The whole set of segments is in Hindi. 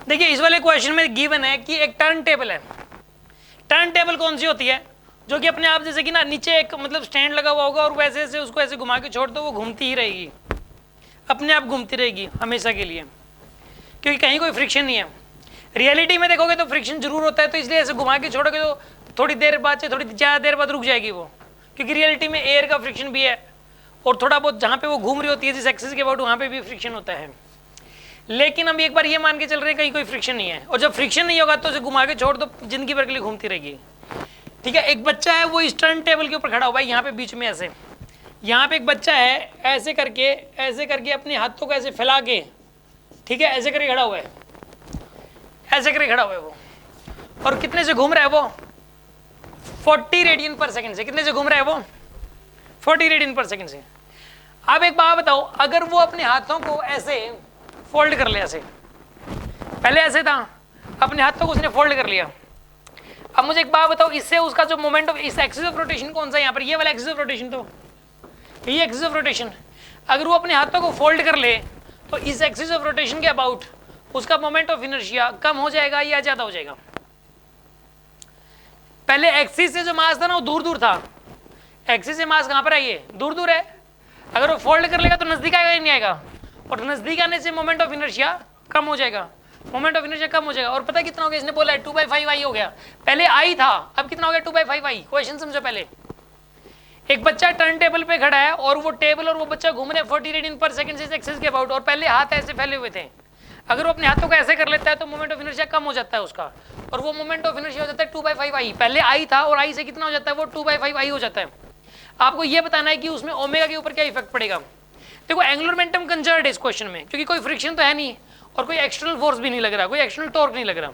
देखिए इस वाले क्वेश्चन में गिवन है कि एक टर्न टेबल है। टर्न टेबल कौन सी होती है? जो कि अपने आप जैसे कि ना नीचे एक मतलब स्टैंड लगा हुआ होगा और वैसे ऐसे उसको ऐसे घुमा के छोड़ दो, वो घूमती ही रहेगी, अपने आप घूमती रहेगी हमेशा के लिए, क्योंकि कहीं कोई फ्रिक्शन नहीं है। रियलिटी में देखोगे तो फ्रिक्शन जरूर होता है, तो इसलिए ऐसे घुमा के छोड़ोगे तो थोड़ी देर बाद से थोड़ी ज़्यादा देर बाद रुक जाएगी वो, क्योंकि रियलिटी में एयर का फ्रिक्शन भी है और थोड़ा बहुत जहाँ पे वो घूम रही होती है जिस एक्सिस के अबाउट वहाँ पे भी फ्रिक्शन होता है। लेकिन हम एक बार ये मान के चल रहे हैं कहीं कोई फ्रिक्शन नहीं है, और जब फ्रिक्शन नहीं होगा तो उसे घुमा के छोड़ दो, जिंदगी भर के लिए घूमती रहेगी। ठीक है, एक बच्चा है वो इस टर्न टेबल के ऊपर खड़ा हुआ है, यहाँ पे बीच में ऐसे, यहाँ पे एक बच्चा है ऐसे करके अपने हाथों को ऐसे फैला के, ठीक है, ऐसे करके खड़ा हुआ है, ऐसे करके खड़ा हुआ है वो, और कितने से घूम रहा है वो? 40 रेडियन पर सेकंड से। कितने से घूम रहा है वो? 40 रेडियन पर सेकंड से। अब एक बात बताओ, अगर वो अपने हाथों को ऐसे फोल्ड कर ले, ऐसे पहले ऐसे था, अपने हाथों को उसने फोल्ड कर लिया। अब मुझे एक बात बताओ, इससे उसका जो मोमेंट ऑफ इस एक्सिस ऑफ रोटेशन कौन सा है यहाँ पर? ये वाला एक्सिस ऑफ रोटेशन, तो ये एक्सिस ऑफ रोटेशन, अगर वो अपने हाथों को फोल्ड कर ले तो इस एक्सिस ऑफ रोटेशन के अबाउट उसका मोमेंट ऑफ इनर्शिया कम हो जाएगा या ज्यादा हो जाएगा? पहले एक्सिस से जो मास था ना वो दूर दूर था, एक्सिस से मास कहाँ पर है? ये दूर दूर है। अगर वो फोल्ड कर लेगा तो नजदीक आएगा या नहीं आएगा? और नजदीक आने से मोमेंट ऑफ इनर्शिया कम हो जाएगा, मोमेंट ऑफ इनर्शिया कम हो जाएगा। और पता कितना हो गया? इसने बोला है 2/5 हो गया, पहले आई था, अब कितना हो गया? 2/5। क्वेश्चन समझो पहले। एक बच्चा टर्न टेबल पे खड़ा है और वो टेबल और वो बच्चा घूम रहे हैं 40 रेडियन पर सेकंड से एक्सिस के अबाउट, और पहले हाथ ऐसे फैले हुए थे। अगर वो अपने हाथों को ऐसे कर लेता है तो मोमेंट ऑफ इनर्शिया कम हो जाता है उसका, और वो मोमेंट ऑफ इनर्शिया हो जाता है 2/5i। पहले आई था और आई से कितना हो जाता है? वो 2/5i हो जाता है। आपको ये बताना है कि उसमें ओमेगा के ऊपर क्या इफेक्ट पड़ेगा। देखो एंगुलर मोमेंटम कंजर्व्ड है इस क्वेश्चन में, क्योंकि कोई फ्रिक्शन तो है नहीं और कोई एक्सटर्नल फोर्स भी नहीं लग रहा, कोई एक्सटर्नल टॉर्क नहीं लग रहा,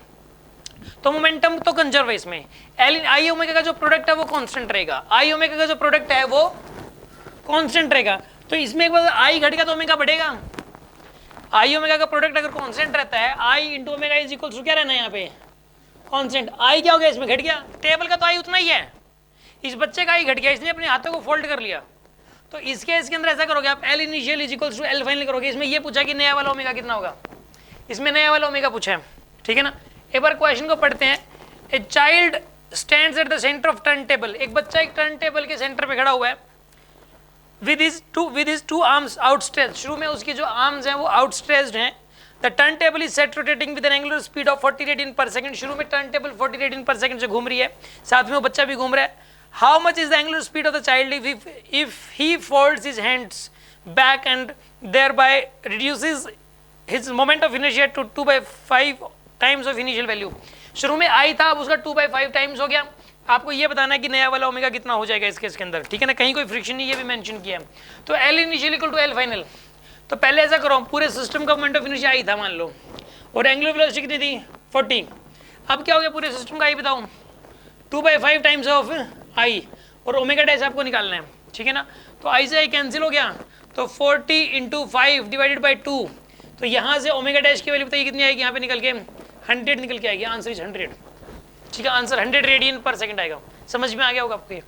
तो मोमेंटम तो कंजर्व है इसमें। एल आई ओमेगा का जो प्रोडक्ट है वो कांस्टेंट रहेगा, आई ओमेगा का जो प्रोडक्ट है वो कांस्टेंट रहेगा। तो इसमें एक बार आई घट गया तो ओमेगा बढ़ेगा। आई ओमेगा का प्रोडक्ट अगर कांस्टेंट रहता है, I into omega is equal to क्या रहना है यहाँ पे? कांस्टेंट। आई क्या हो गया इसमें? घट गया। टेबल का तो आई उतना ही है, इस बच्चे का आई घट गया, इसने अपने हाथों को फोल्ड कर लिया। तो इसके अंदर ऐसा करोगे आप, L initial is equal to L final करोगे। इसमें ये पूछा कि नया वाला ओमेगा कितना होगा, इसमें नया वाला ओमेगा पूछा है, ठीक है ना। एक बार क्वेश्चन को पढ़ते हैं। A child stands at the centre of turn table, एक बच्चा एक टर्न टेबल के सेंटर पे खड़ा हुआ है, with his two arms outstretched। शुरू में उसकी जो आर्म्स हैं वो outstretched हैं। The turntable is set rotating with an angular speed of 40 radian पर सेकंड। शुरू में turntable 40 रेडियन पर सेकंड से घूम रही है, साथ में वो बच्चा भी घूम रहा है। How much is the angular speed of the child if he folds his hands back and thereby reduces his moment of inertia to 2/5 times of initial value। शुरू में आई था, अब उसका 2/5 टाइम्स हो गया। आपको ये बताना है कि नया वाला ओमेगा कितना हो जाएगा इसके अंदर, ठीक है ना। कहीं कोई फ्रिक्शन नहीं, ये भी मेंशन किया है। तो L initial equal to L final. तो पहले ऐसा करो, पूरे सिस्टम का मोमेंट ऑफ इनर्शिया आई था मान लो, और एंगुलर वेलोसिटी कितनी थी? 40। अब क्या हो गया पूरे सिस्टम का? आई बताओ 2/5 टाइम्स ऑफ आई, और ओमेगा डैश आपको निकालना है, ठीक है ना। तो आई से आई कैंसिल हो गया, तो 40 इंटू 5 डिवाइडेड बाई 2। तो यहाँ से ओमेगा डैश की वैल्यू बताइए कितनी आएगी? यहाँ पे निकल के 100 निकल के आएगी। आंसर इज 100, ठीक है। आंसर 100 रेडियन पर सेकंड आएगा। समझ में आ गया होगा आपको ये?